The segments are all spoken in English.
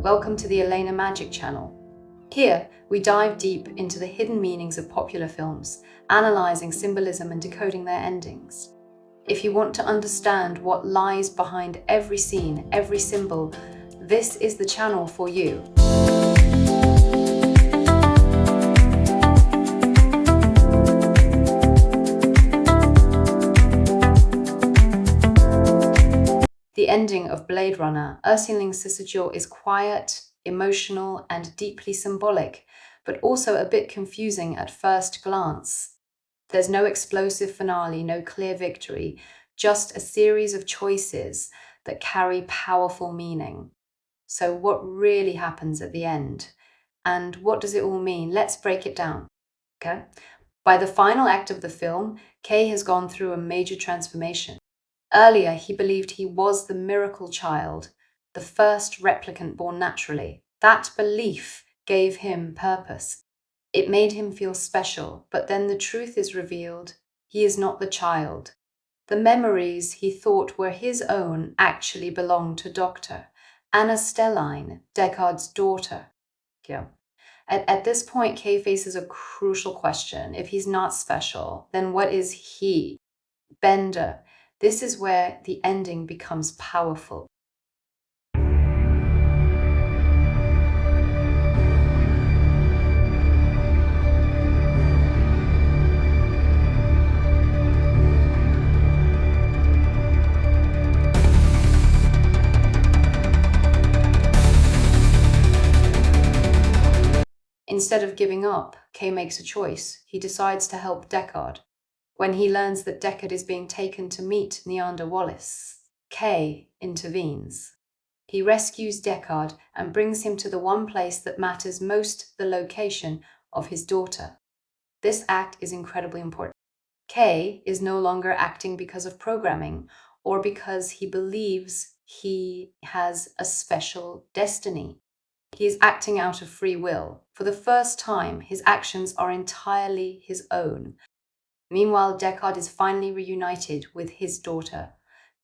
Welcome to the Elena Magic channel. Here, we dive deep into the hidden meanings of popular films, analyzing symbolism and decoding their endings. If you want to understand what lies behind every scene, every symbol, this is the channel for you. The ending of Blade Runner, insignificant, is quiet, emotional, and deeply symbolic, but also a bit confusing at first glance. There's no explosive finale, no clear victory, just a series of choices that carry powerful meaning. So what really happens at the end? And what does it all mean? Let's break it down, okay? By the final act of the film, Kay has gone through a major transformation. Earlier, he believed he was the miracle child, the first replicant born naturally. That belief gave him purpose. It made him feel special, but then the truth is revealed. He is not the child. The memories he thought were his own actually belonged to Dr. Anna Stelline, Deckard's daughter. Yeah. At this point, Kay faces a crucial question. If he's not special, then what is he? Bender. This is where the ending becomes powerful. Instead of giving up, Kay makes a choice. He decides to help Deckard. When he learns that Deckard is being taken to meet Neander Wallace, Kay intervenes. He rescues Deckard and brings him to the one place that matters most, the location of his daughter. This act is incredibly important. Kay is no longer acting because of programming or because he believes he has a special destiny. He is acting out of free will. For the first time, his actions are entirely his own. Meanwhile, Deckard is finally reunited with his daughter.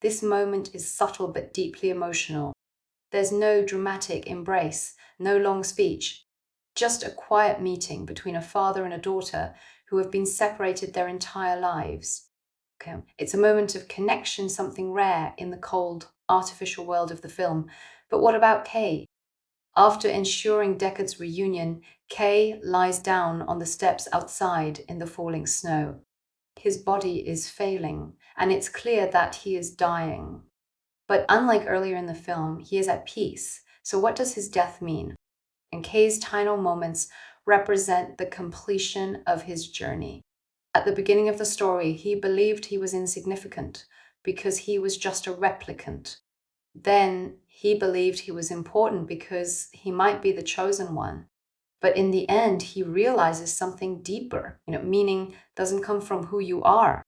This moment is subtle but deeply emotional. There's no dramatic embrace, no long speech, just a quiet meeting between a father and a daughter who have been separated their entire lives. Okay. It's a moment of connection, something rare in the cold, artificial world of the film. But what about Kay? After ensuring Deckard's reunion, Kay lies down on the steps outside in the falling snow. His body is failing, and it's clear that he is dying. But unlike earlier in the film, he is at peace. So what does his death mean? And Kay's final moments represent the completion of his journey. At the beginning of the story, he believed he was insignificant because he was just a replicant. Then he believed he was important because he might be the chosen one. But in the end, he realizes something deeper. Meaning doesn't come from who you are.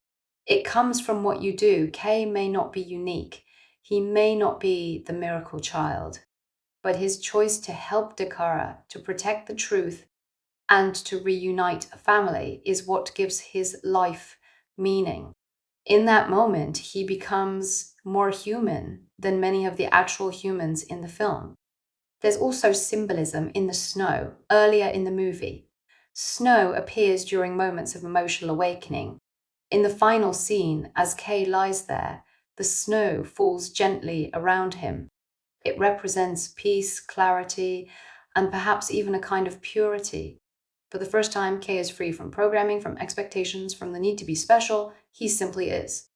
It comes from what you do. Kay may not be unique. He may not be the miracle child. But his choice to help Deckard, to protect the truth, and to reunite a family is what gives his life meaning. In that moment, he becomes more human than many of the actual humans in the film. There's also symbolism in the snow, earlier in the movie. Snow appears during moments of emotional awakening. In the final scene, as Kay lies there, the snow falls gently around him. It represents peace, clarity, and perhaps even a kind of purity. For the first time, Kay is free from programming, from expectations, from the need to be special. He simply is.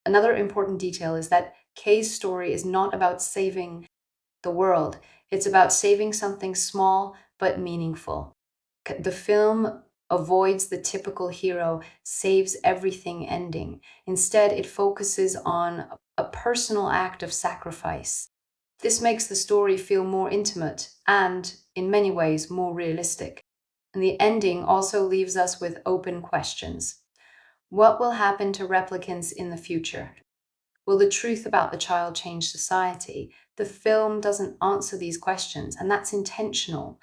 Another important detail is that Kay's story is not about saving the world. It's about saving something small but meaningful. The film avoids the typical hero saves everything ending. Instead, it focuses on a personal act of sacrifice. This makes the story feel more intimate and, in many ways, more realistic. And the ending also leaves us with open questions. What will happen to replicants in the future? Will the truth about the child change society? The film doesn't answer these questions, and that's intentional.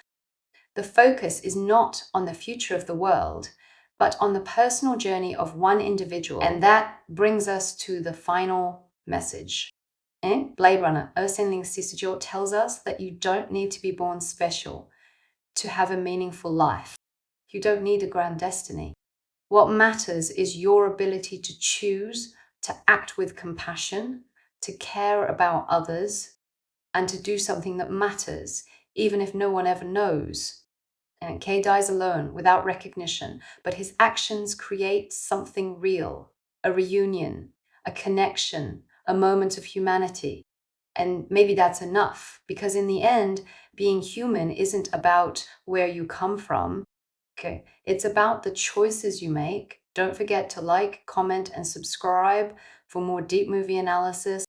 The focus is not on the future of the world, but on the personal journey of one individual. And that brings us to the final message. Blade Runner, tells us that you don't need to be born special to have a meaningful life. You don't need a grand destiny. What matters is your ability to choose to act with compassion, to care about others, and to do something that matters, even if no one ever knows. And Kay dies alone, without recognition, but his actions create something real, a reunion, a connection, a moment of humanity. And maybe that's enough, because in the end, being human isn't about where you come from. Okay, it's about the choices you make. Don't forget to like, comment, and subscribe for more deep movie analysis.